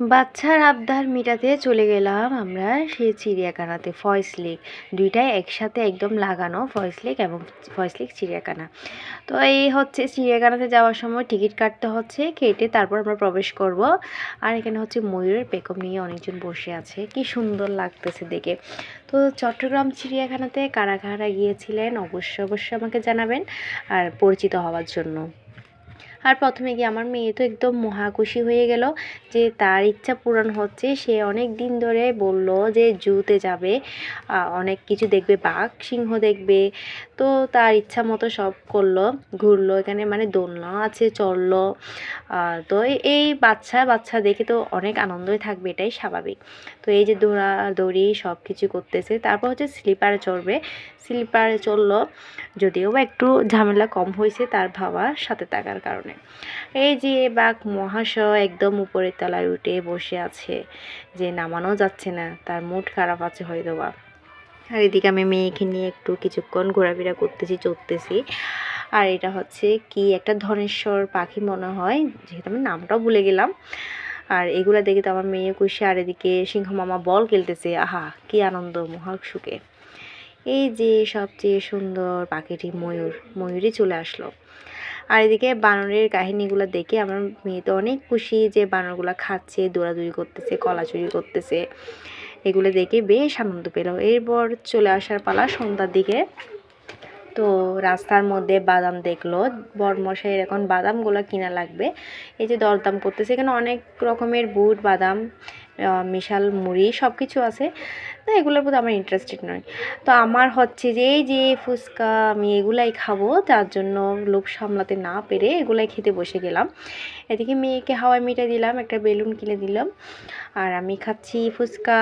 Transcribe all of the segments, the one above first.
বাচ্চার আবদার মেটাতে চলে গেলাম আমরা সেই চিড়িয়াখানাতে। ফয়েজ লেক দুইটাই একসাথে একদম লাগানো, ফয়েজ লেক এবং ফয়েজ লেক চিড়িয়াখানা। তো এই হচ্ছে চিড়িয়াখানাতে যাওয়ার সময় টিকিট কাটতে হচ্ছে, কেটে তারপর আমরা প্রবেশ করব। আর এখানে হচ্ছে ময়ূরের পেখম নিয়ে অনেকজন বসে আছে, কি সুন্দর লাগতেছে দেখে। তো চট্টগ্রাম চিড়িয়াখানাতে কারা কারা গিয়েছিলেন অবশ্যই আমাকে জানাবেন, আর পরিচিত হওয়ার জন্য। আর প্রথমে গিয়ে আমার মেয়ে তো একদম মহাখুশি হয়ে গেল যে তার ইচ্ছা পূরণ হচ্ছে। সে অনেক দিন ধরে বলল যে জুতে যাবে, অনেক কিছু দেখবে, বাঘ সিংহ দেখবে। তো তার ইচ্ছা মতো সব করলো, ঘুরলো, এখানে মানে দোলনা আছে, চললো। তো এই বাচ্চা দেখে তো অনেক আনন্দই থাকবে, এটাই স্বাভাবিক। তো এই যে দৌড়াদৌড়ি সব কিছু করতেছে। তারপর হচ্ছে স্লিপারে চড়বে, স্লিপারে চললো, যদিও বা একটু ঝামেলা কম হয়েছে তার বাবার সাথে থাকার কারণে। এই যে বাঘ মহাশয় একদম উপরের তলায় উঠে বসে আছে, যে নামানো যাচ্ছে না, তার মুড খারাপ আছে হয়তো বা। আর এদিকে আমি মেয়েকে নিয়ে একটু কিছুক্ষণ ঘোরাফেরা করতেছি, চড়তেছি। আর এটা হচ্ছে কি একটা ধনেশ্বর পাখি মনে হয়, যেহেতু আমি নামটাও ভুলে গেলাম। আর এগুলা দেখে তো আমার মেয়ে খুশি। আর এদিকে সিংহ মামা বল খেলতেছে, আহা কি আনন্দ, মহা সুখে। এই যে সবচেয়ে সুন্দর পাখিটি ময়ূরই চলে আসলো। আর এদিকে বানরের কাহিনীগুলো দেখে আমার মেয়ে তো অনেক খুশি, যে বানরগুলো খাচ্ছে, দৌড়াদৌড়ি করতেছে, কলা চুরি করতেছে। এগুলো দেখে বেশ আনন্দ পেল। এরপর চলে আসার পালা সন্ধ্যার দিকে। তো রাস্তার মধ্যে বাদাম দেখলো, বরমশাইয়ের এখন বাদামগুলো কিনা লাগবে। এই যে দরদাম করতেছে, এখানে অনেক রকমের বুট বাদাম, মিশাল মুড়ি সব কিছু আছে। তো এগুলোর প্রতি আমার ইন্টারেস্টেড নয়। তো আমার হচ্ছে যে এই যে ফুচকা, আমি এগুলাই খাবো, তার জন্য লোভ সামলাতে না পেরে এগুলাই খেতে বসে গেলাম। এদিকে মেয়েকে হাওয়াই মিঠাই দিলাম, একটা বেলুন কিনে দিলাম, আর আমি খাচ্ছি ফুচকা।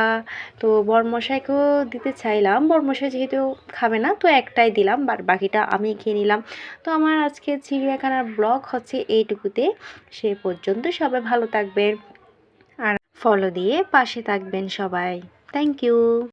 তো বরমশাইকেও দিতে চাইলাম, বরমশাই যেহেতু খাবে না তো একটাই দিলাম, বাকিটা আমি খেয়ে নিলাম। তো আমার আজকে চিড়িয়াখানার ব্লগ হচ্ছে এইটুকুতে। সে পর্যন্ত সবাই ভালো থাকবেন আর ফলো দিয়ে পাশে থাকবেন সবাই। Thank you.